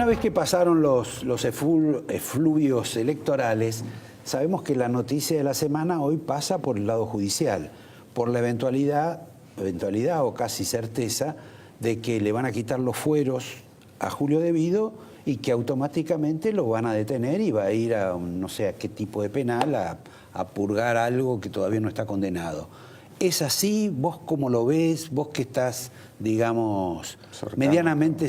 Una vez que pasaron los efluvios electorales, sabemos que la noticia de la semana hoy pasa por el lado judicial, por la eventualidad o casi certeza de que le van a quitar los fueros a Julio De Vido y que automáticamente lo van a detener y va a ir a no sé a qué tipo de penal a purgar algo que todavía no está condenado. ¿Es así? ¿Vos cómo lo ves? Vos que estás, digamos, medianamente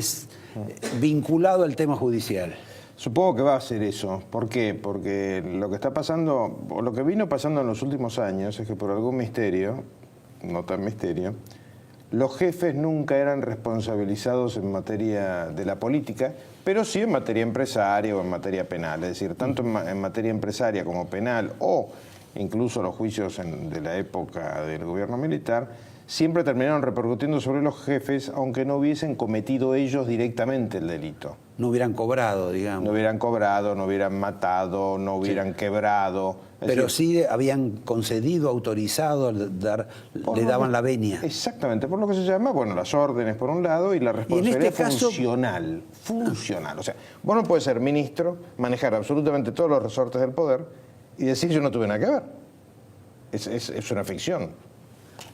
vinculado al tema judicial. Supongo que va a ser eso. ¿Por qué? Porque lo que está pasando, o lo que vino pasando en los últimos años, es que por algún misterio, no tan misterio, los jefes nunca eran responsabilizados en materia de la política, pero sí en materia empresaria o en materia penal. Es decir, tanto en materia empresaria como penal o incluso los juicios de la época del gobierno militar, siempre terminaron repercutiendo sobre los jefes, aunque no hubiesen cometido ellos directamente el delito. No hubieran cobrado, digamos. No hubieran cobrado, no hubieran matado, no hubieran quebrado. Pero decir, sí habían concedido, autorizado, le daban la venia. Exactamente, por lo que se llama, bueno, las órdenes por un lado y la responsabilidad en este caso, funcional. O sea, vos no puedes ser ministro, manejar absolutamente todos los resortes del poder y decir yo no tuve nada que ver. Es una ficción.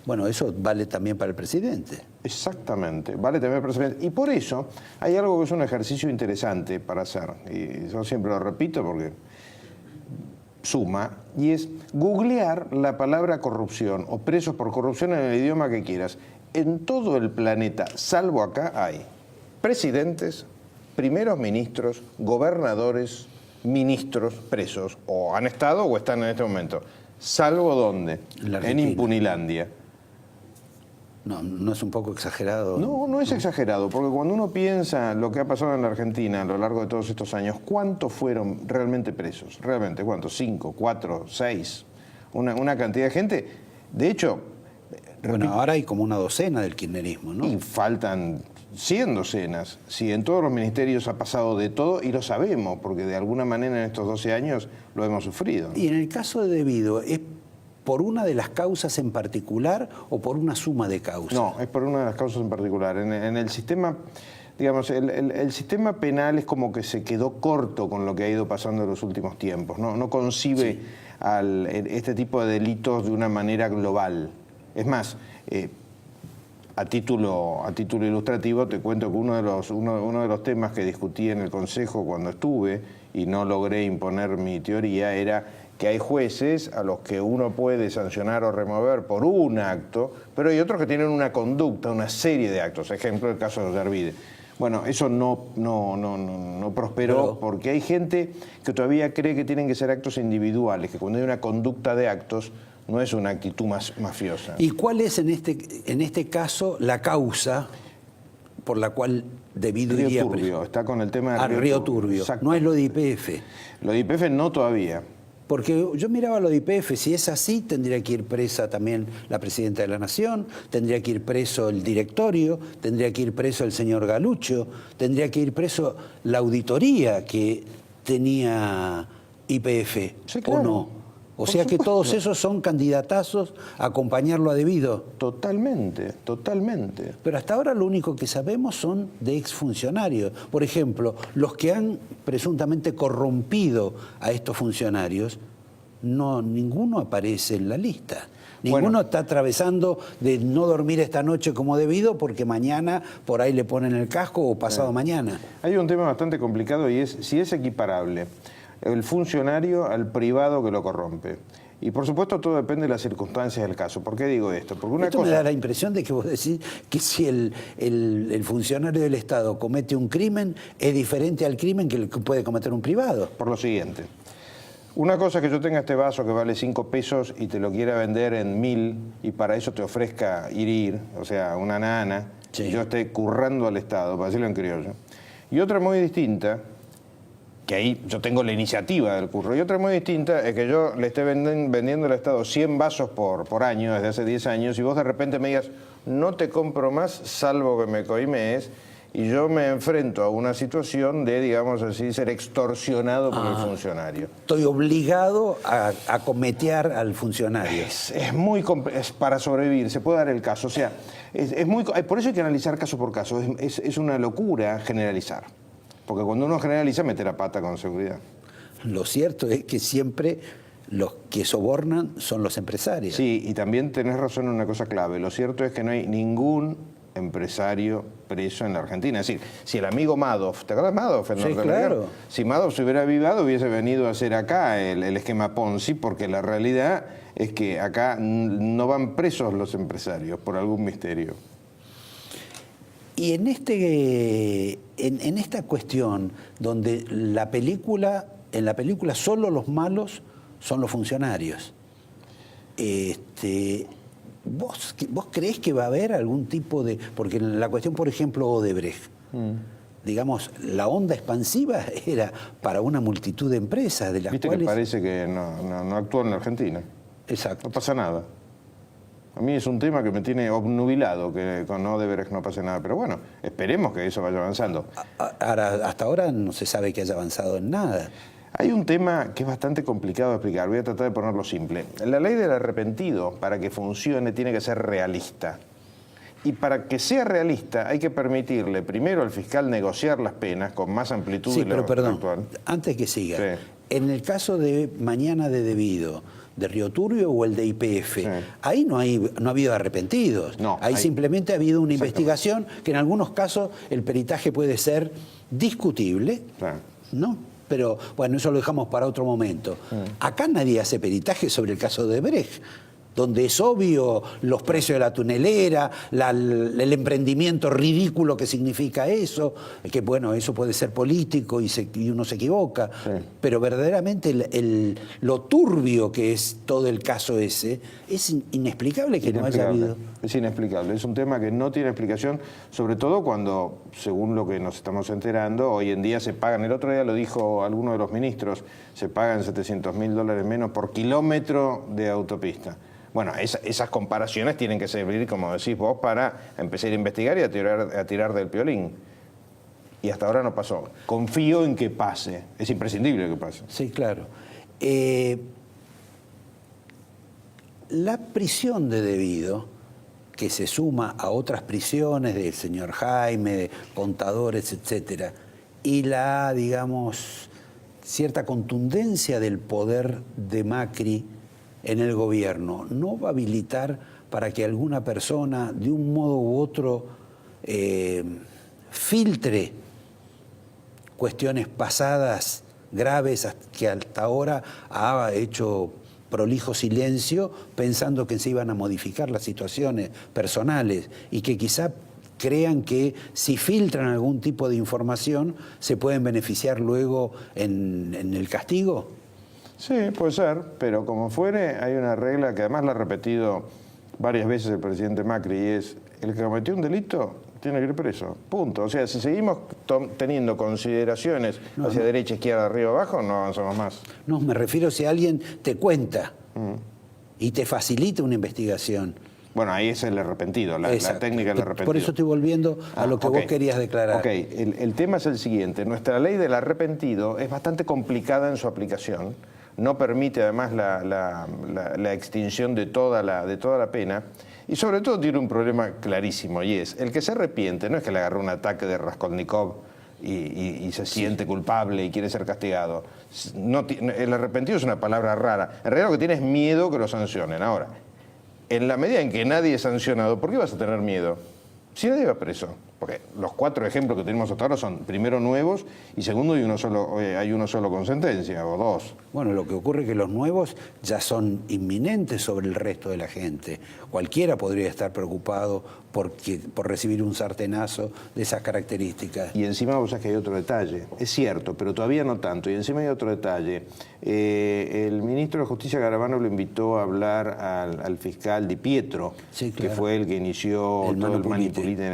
Bueno, eso vale también para el presidente. Exactamente, vale también para el presidente. Y por eso hay algo que es un ejercicio interesante para hacer, y yo siempre lo repito porque suma, y es googlear la palabra corrupción o presos por corrupción en el idioma que quieras. En todo el planeta, salvo acá, hay presidentes, primeros ministros, gobernadores, ministros presos, o han estado o están en este momento. ¿Salvo dónde? En Impunilandia. No es un poco exagerado. No es exagerado, porque cuando uno piensa lo que ha pasado en la Argentina a lo largo de todos estos años, ¿cuántos fueron realmente presos? ¿Realmente cuántos? ¿5, 4, 6? Una cantidad de gente. De hecho... Bueno, ahora hay como una docena del kirchnerismo, ¿no? Y faltan 100 docenas. Si en todos los ministerios ha pasado de todo, y lo sabemos, porque de alguna manera en estos 12 años lo hemos sufrido. Y en el caso de De Vido, ¿es por una de las causas en particular o por una suma de causas? No, es por una de las causas en particular. En el sistema, digamos, el sistema penal es como que se quedó corto con lo que ha ido pasando en los últimos tiempos. No concibe este tipo de delitos de una manera global. Es más, a título ilustrativo te cuento que uno de los temas que discutí en el Consejo cuando estuve y no logré imponer mi teoría era que hay jueces a los que uno puede sancionar o remover por un acto, pero hay otros que tienen una conducta, una serie de actos. Ejemplo, el caso de Ollarvide. Bueno, eso no prosperó porque hay gente que todavía cree que tienen que ser actos individuales, que cuando hay una conducta de actos no es una actitud mafiosa. ¿Y cuál es en este caso la causa por la cual De Vido iría Río Turbio, está con el tema de Río Turbio. No es lo de YPF. Lo de YPF no todavía. Porque yo miraba lo de YPF, si es así, tendría que ir presa también la presidenta de la Nación, tendría que ir preso el directorio, tendría que ir preso el señor Galucho, tendría que ir preso la auditoría que tenía YPF, sí, claro. ¿O no? O sea que todos esos son candidatazos a acompañarlo a De Vido. Totalmente, totalmente. Pero hasta ahora lo único que sabemos son de exfuncionarios. Por ejemplo, los que han presuntamente corrompido a estos funcionarios, ninguno aparece en la lista. Ninguno está atravesando de no dormir esta noche como debido porque mañana por ahí le ponen el casco o pasado mañana. Hay un tema bastante complicado y es si es equiparable el funcionario al privado que lo corrompe. Y por supuesto todo depende de las circunstancias del caso. ¿Por qué digo esto? Porque una cosa... me da la impresión de que vos decís que si el funcionario del Estado comete un crimen, es diferente al crimen que puede cometer un privado. Por lo siguiente. Una cosa es que yo tenga este vaso que vale 5 pesos y te lo quiera vender en 1000 y para eso te ofrezca ir, o sea, una nana, y yo esté currando al Estado, para decirlo en criollo. Y otra muy distinta, que ahí yo tengo la iniciativa del curro, y otra muy distinta es que yo le esté vendiendo al Estado 100 vasos por año, desde hace 10 años, y vos de repente me digas, no te compro más, salvo que me coimees, y yo me enfrento a una situación de, digamos así, ser extorsionado por el funcionario. Estoy obligado a cometear al funcionario. Es para sobrevivir, se puede dar el caso. O sea, por eso hay que analizar caso por caso. Es una locura generalizar. Porque cuando uno generaliza, mete la pata con seguridad. Lo cierto es que siempre los que sobornan son los empresarios. Sí, y también tenés razón en una cosa clave. Lo cierto es que no hay ningún empresario preso en la Argentina. Es decir, si el amigo Madoff, ¿te acuerdas de Madoff? Sí, claro. Si Madoff se hubiera avivado, hubiese venido a hacer acá el esquema Ponzi, porque la realidad es que acá no van presos los empresarios por algún misterio. Y en esta cuestión, donde en la película solo los malos son los funcionarios, ¿vos creés que va a haber algún tipo de...? Porque en la cuestión, por ejemplo, Odebrecht, digamos, la onda expansiva era para una multitud de empresas, de las Viste cuales... que parece que no actúa en la Argentina. Exacto. No pasa nada. A mí es un tema que me tiene obnubilado, que con Odebrecht no pase nada. Pero bueno, esperemos que eso vaya avanzando. Hasta ahora no se sabe que haya avanzado en nada. Hay un tema que es bastante complicado de explicar, voy a tratar de ponerlo simple. La ley del arrepentido, para que funcione, tiene que ser realista. Y para que sea realista hay que permitirle primero al fiscal negociar las penas con más amplitud Sí, de lo pero perdón, actual. antes que siga, Sí. en el caso de Mañana de Debido, de Río Turbio o el de YPF, Sí. ahí no ha habido arrepentidos. No, ahí simplemente ha habido una investigación que en algunos casos el peritaje puede ser discutible, Claro. ¿no? Pero bueno, eso lo dejamos para otro momento. Acá nadie hace peritaje sobre el caso de Brecht, donde es obvio los precios de la tunelera, el emprendimiento ridículo que significa eso, que bueno, eso puede ser político y uno se equivoca, Sí. pero verdaderamente lo turbio que es todo el caso ese, es inexplicable que no haya habido. Es inexplicable, es un tema que no tiene explicación, sobre todo cuando, según lo que nos estamos enterando, hoy en día se pagan, el otro día lo dijo alguno de los ministros, se pagan $700.000 menos por kilómetro de autopista. Bueno, esas comparaciones tienen que servir, como decís vos, para empezar a investigar y a tirar del piolín. Y hasta ahora no pasó. Confío en que pase, es imprescindible que pase. Sí, claro. La prisión de Debido, que se suma a otras prisiones del señor Jaime, de contadores, etcétera, y la, digamos, cierta contundencia del poder de Macri en el gobierno, ¿no va a habilitar para que alguna persona, de un modo u otro, filtre cuestiones pasadas graves que hasta ahora ha hecho prolijo silencio, pensando que se iban a modificar las situaciones personales y que quizá crean que si filtran algún tipo de información se pueden beneficiar luego en el castigo? Sí, puede ser, pero como fuere, hay una regla que además la ha repetido varias veces el presidente Macri, y es: el que cometió un delito tiene que ir preso, punto. O sea, si seguimos teniendo consideraciones hacia derecha, izquierda, arriba, abajo, no avanzamos más. No, me refiero si alguien te cuenta y te facilita una investigación. Bueno, ahí es el arrepentido, la técnica del arrepentido. Por eso estoy volviendo a lo que vos querías declarar. Ok, el tema es el siguiente. Nuestra ley del arrepentido es bastante complicada en su aplicación. No permite además la extinción de toda la pena, y sobre todo tiene un problema clarísimo, y es: el que se arrepiente no es que le agarró un ataque de Raskolnikov y se siente culpable y quiere ser castigado. El arrepentido es una palabra rara. En realidad lo que tiene es miedo que lo sancionen. Ahora, en la medida en que nadie es sancionado, ¿por qué vas a tener miedo? Si nadie va preso. Porque los 4 ejemplos que tenemos hasta ahora son, primero, nuevos, y segundo, hay uno solo con sentencia, o 2. Bueno, lo que ocurre es que los nuevos ya son inminentes sobre el resto de la gente. Cualquiera podría estar preocupado por recibir un sartenazo de esas características. Y encima vos sabés que hay otro detalle. Es cierto, pero todavía no tanto. Y encima hay otro detalle. El ministro de Justicia, Garabano, lo invitó a hablar al fiscal Di Pietro, sí, claro, que fue el que inició todo el manipulite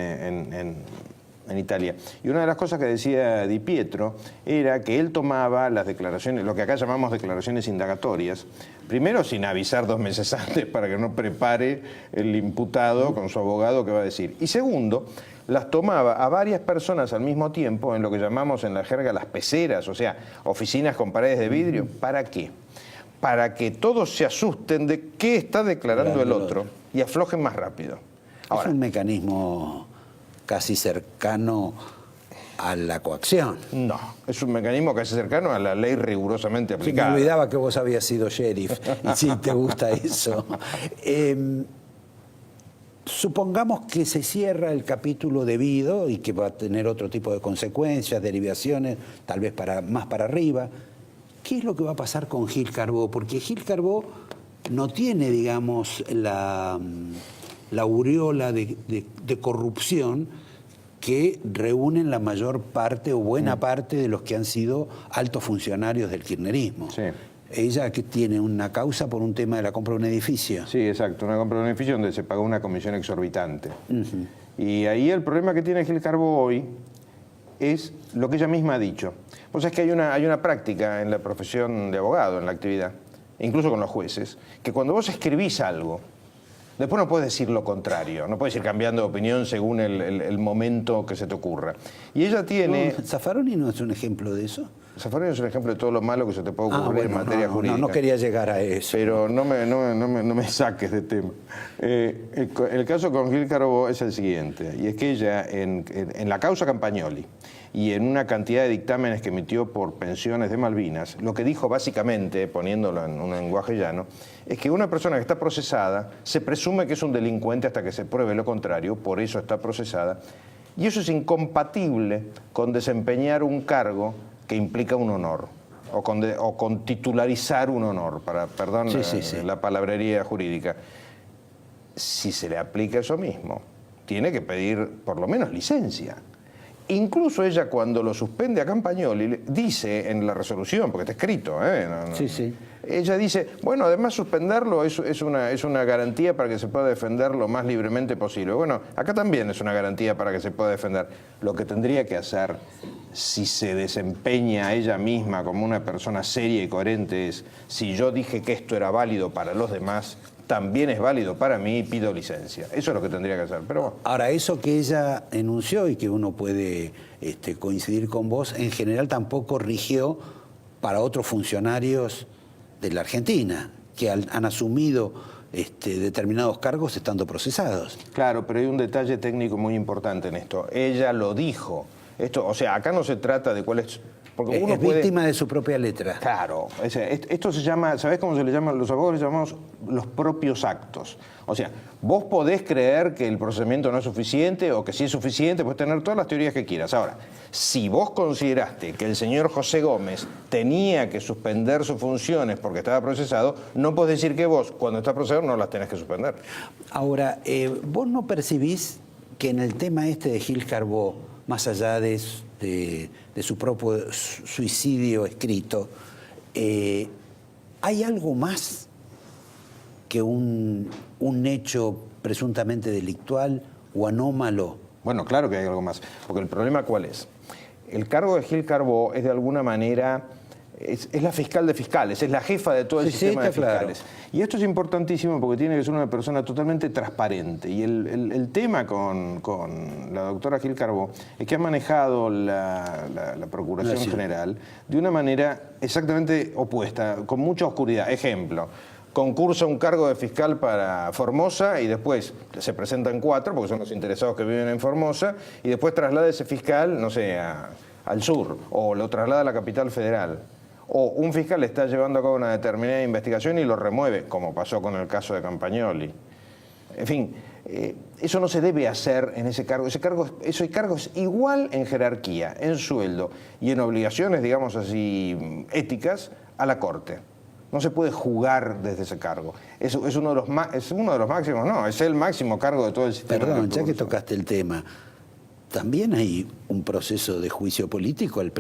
en Italia. Y una de las cosas que decía Di Pietro era que él tomaba las declaraciones, lo que acá llamamos declaraciones indagatorias, primero sin avisar 2 meses antes para que no prepare el imputado con su abogado que va a decir. Y segundo, las tomaba a varias personas al mismo tiempo en lo que llamamos en la jerga las peceras, o sea, oficinas con paredes de vidrio. ¿Para qué? Para que todos se asusten de qué está declarando el otro y aflojen más rápido. Ahora, es un mecanismo casi cercano a la coacción. No, es un mecanismo casi cercano a la ley rigurosamente Sí, aplicada. me olvidaba que vos habías sido sheriff, y sí, te gusta eso. Supongamos que se cierra el capítulo debido y que va a tener otro tipo de consecuencias, derivaciones, tal vez más para arriba. ¿Qué es lo que va a pasar con Gil Carbó? Porque Gil Carbó no tiene, digamos, la aureola de corrupción que reúnen la mayor parte o buena parte de los que han sido altos funcionarios del kirchnerismo. Sí. Ella que tiene una causa por un tema de la compra de un edificio. Sí, exacto, una compra de un edificio donde se pagó una comisión exorbitante. Y ahí el problema que tiene Gil Carbó hoy es lo que ella misma ha dicho. Vos sabés que hay una práctica en la profesión de abogado, en la actividad, incluso con los jueces, que cuando vos escribís algo, después no puedes decir lo contrario, no puedes ir cambiando de opinión según el momento que se te ocurra. Y ella tiene... ¿Zaffaroni no es un ejemplo de eso? Zaffaroni es un ejemplo de todo lo malo que se te puede ocurrir en materia jurídica. No quería llegar a eso. Pero no me saques de tema. El caso con Gil Carbó es el siguiente, y es que ella, en la causa Campagnoli y en una cantidad de dictámenes que emitió por pensiones de Malvinas, lo que dijo básicamente, poniéndolo en un lenguaje llano, es que una persona que está procesada se presume que es un delincuente hasta que se pruebe lo contrario, por eso está procesada, y eso es incompatible con desempeñar un cargo que implica un honor, o con titularizar un honor, perdón la palabrería jurídica. Si se le aplica eso mismo, tiene que pedir por lo menos licencia. Incluso ella, cuando lo suspende a Campagnoli, dice en la resolución, porque está escrito, ella dice, bueno, además suspenderlo es una garantía para que se pueda defender lo más libremente posible. Bueno, acá también es una garantía para que se pueda defender. Lo que tendría que hacer, si se desempeña ella misma como una persona seria y coherente, es, si yo dije que esto era válido para los demás, también es válido para mí y pido licencia. Eso es lo que tendría que hacer. Pero bueno. Ahora, eso que ella enunció y que uno puede coincidir con vos, en general tampoco rigió para otros funcionarios de la Argentina, que han asumido determinados cargos estando procesados. Claro, pero hay un detalle técnico muy importante en esto. Ella lo dijo. Esto, o sea, acá no se trata de cuál es... Porque uno es víctima de su propia letra. Claro, esto se llama, ¿sabés cómo se le llama? Los abogados le llamamos los propios actos. O sea, vos podés creer que el procedimiento no es suficiente o que sí es suficiente, podés tener todas las teorías que quieras. Ahora, si vos consideraste que el señor José Gómez tenía que suspender sus funciones porque estaba procesado, no podés decir que vos, cuando estás procesado, no las tenés que suspender. Ahora, vos no percibís que en el tema de Gil Carbó, más allá de su propio suicidio escrito, ¿hay algo más que un hecho presuntamente delictual o anómalo? Bueno, claro que hay algo más, porque el problema ¿cuál es? El cargo de Gil Carbó es de alguna manera... Es la fiscal de fiscales, es la jefa de todo el sistema de fiscales. Claro. Y esto es importantísimo porque tiene que ser una persona totalmente transparente. Y el tema con la doctora Gil Carbó es que ha manejado la Procuración General de una manera exactamente opuesta, con mucha oscuridad. Ejemplo, concursa un cargo de fiscal para Formosa y después se presentan 4, porque son los interesados que viven en Formosa, y después traslada ese fiscal, no sé, al sur, o lo traslada a la capital federal. O un fiscal está llevando a cabo una determinada investigación y lo remueve, como pasó con el caso de Campagnoli. En fin, eso no se debe hacer en ese cargo. Ese cargo es igual en jerarquía, en sueldo y en obligaciones, digamos así, éticas, a la Corte. No se puede jugar desde ese cargo. Es uno de los máximos, no, es el máximo cargo de todo el sistema. Perdón, ya que tocaste el tema, también hay un proceso de juicio político al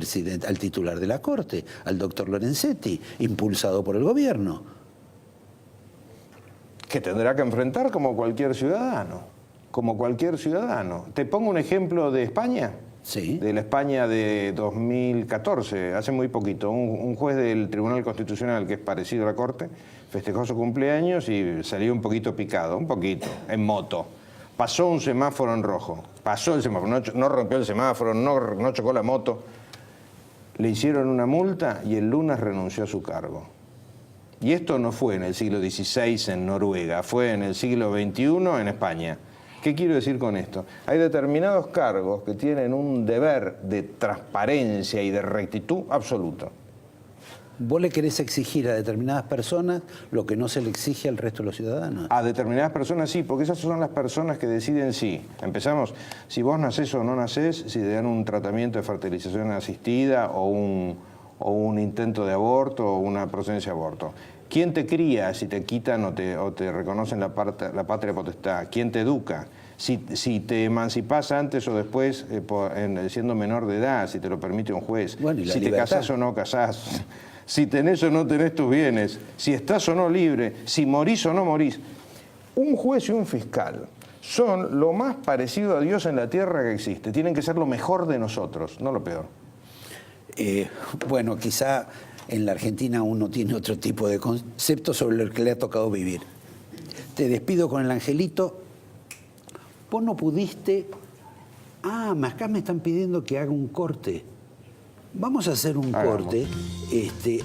titular de la Corte, al doctor Lorenzetti, impulsado por el gobierno. Que tendrá que enfrentar como cualquier ciudadano. Como cualquier ciudadano. Te pongo un ejemplo de España. Sí. De la España de 2014, hace muy poquito. Un juez del Tribunal Constitucional, que es parecido a la Corte, festejó su cumpleaños y salió un poquito picado, en moto. Pasó un semáforo en rojo, pasó el semáforo, no rompió el semáforo, no chocó la moto. Le hicieron una multa y el lunes renunció a su cargo. Y esto no fue en el siglo XVI en Noruega, fue en el siglo XXI en España. ¿Qué quiero decir con esto? Hay determinados cargos que tienen un deber de transparencia y de rectitud absoluto. ¿Vos le querés exigir a determinadas personas lo que no se le exige al resto de los ciudadanos? A determinadas personas sí, porque esas son las personas que deciden sí. Empezamos, si vos nacés o no nacés, si te dan un tratamiento de fertilización asistida o un intento de aborto o una procedencia de aborto. ¿Quién te cría si te quitan o te reconocen la patria potestad? ¿Quién te educa? Si te emancipás antes o después, siendo menor de edad, si te lo permite un juez. Bueno, ¿y la si libertad? te casás o no casás. Si tenés o no tenés tus bienes. Si estás o no libre. Si morís o no morís. Un juez y un fiscal son lo más parecido a Dios en la tierra que existe. Tienen que ser lo mejor de nosotros, no lo peor. Bueno, quizá en la Argentina uno tiene otro tipo de concepto sobre el que le ha tocado vivir. Te despido con el angelito. Vos no pudiste... acá me están pidiendo que haga un corte. Vamos a hacer un corte.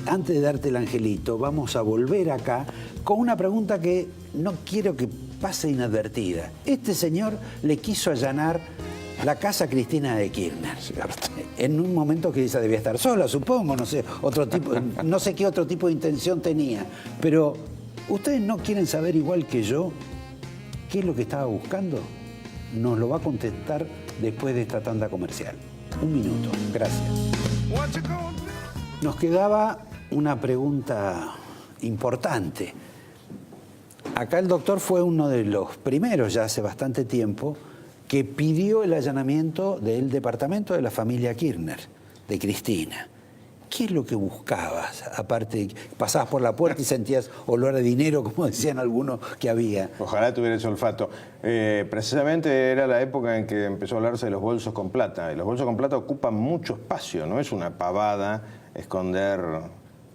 Antes de darte el angelito, vamos a volver acá con una pregunta que no quiero que pase inadvertida. Este señor le quiso allanar la casa a Cristina de Kirchner. En un momento que ella debía estar sola, supongo, no sé, no sé qué otro tipo de intención tenía. Pero, ¿ustedes no quieren saber igual que yo qué es lo que estaba buscando? Nos lo va a contestar después de esta tanda comercial. Un minuto, gracias. Nos quedaba una pregunta importante. Acá el doctor fue uno de los primeros, ya hace bastante tiempo, que pidió el allanamiento del departamento de la familia Kirchner, de Cristina. ¿Qué es lo que buscabas? Aparte, pasabas por la puerta y sentías olor a dinero, como decían algunos que había. Ojalá tuviera ese olfato. Precisamente era la época en que empezó a hablarse de los bolsos con plata. Y los bolsos con plata ocupan mucho espacio, no es una pavada esconder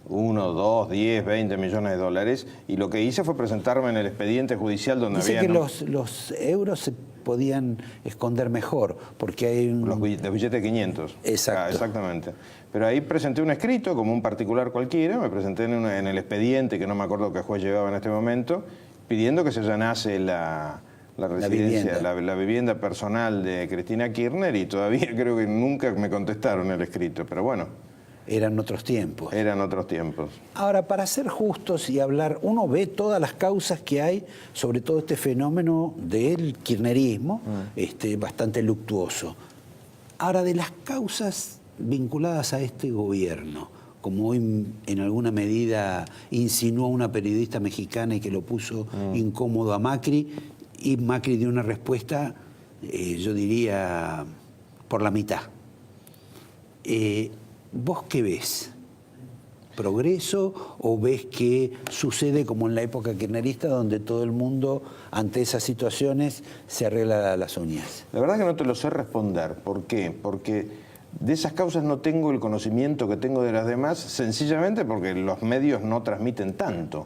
1, 2, 10, 20 millones de dólares. Y lo que hice fue presentarme en el expediente judicial donde Dice había... que los euros se podían esconder mejor, porque hay un... Los billetes de 500. Exacto. Exactamente. Pero ahí presenté un escrito, como un particular cualquiera, me presenté en el expediente, que no me acuerdo qué juez llevaba en este momento, pidiendo que se allanase la residencia, la vivienda personal de Cristina Kirchner, y todavía creo que nunca me contestaron el escrito, pero bueno. Eran otros tiempos. Eran otros tiempos. Ahora, para ser justos y hablar, uno ve todas las causas que hay sobre todo este fenómeno del kirchnerismo, bastante luctuoso. Ahora, de las causas vinculadas a este gobierno, como hoy en alguna medida insinuó una periodista mexicana y que lo puso incómodo a Macri, y Macri dio una respuesta, yo diría, por la mitad. ¿Vos qué ves? ¿Progreso o ves que sucede como en la época kirchnerista, donde todo el mundo ante esas situaciones se arregla las uñas? La verdad que no te lo sé responder. ¿Por qué? Porque de esas causas no tengo el conocimiento que tengo de las demás, sencillamente porque los medios no transmiten tanto.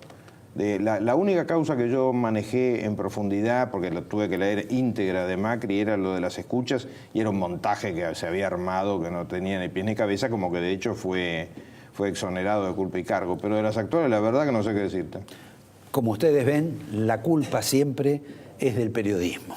La única causa que yo manejé en profundidad, porque la tuve que leer íntegra de Macri, era lo de las escuchas, y era un montaje que se había armado, que no tenía ni pies ni cabeza, como que de hecho fue exonerado de culpa y cargo. Pero de las actuales, la verdad que no sé qué decirte. Como ustedes ven, la culpa siempre es del periodismo.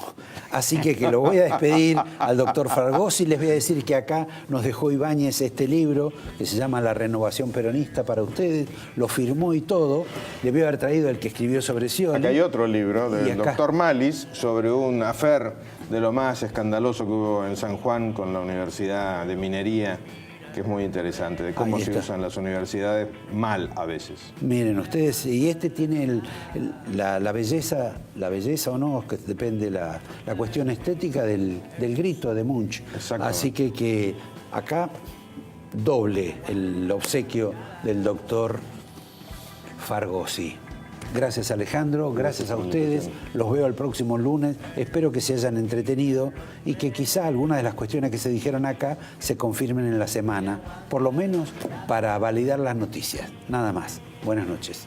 Así que lo voy a despedir al doctor Fargosi. Les voy a decir que acá nos dejó Ibáñez este libro que se llama La Renovación Peronista para ustedes. Lo firmó y todo. Le voy a haber traído el que escribió sobre Scioli. Acá hay otro libro del doctor Malis sobre un affair de lo más escandaloso que hubo en San Juan con la Universidad de Minería, que es muy interesante, de cómo se usan las universidades mal a veces. Miren ustedes, y tiene la belleza o no, que depende la cuestión estética del grito de Munch. Así que acá doble el obsequio del doctor Fargosi. Gracias, Alejandro, gracias a ustedes. Los veo el próximo lunes. Espero que se hayan entretenido y que quizá algunas de las cuestiones que se dijeron acá se confirmen en la semana, por lo menos para validar las noticias. Nada más. Buenas noches.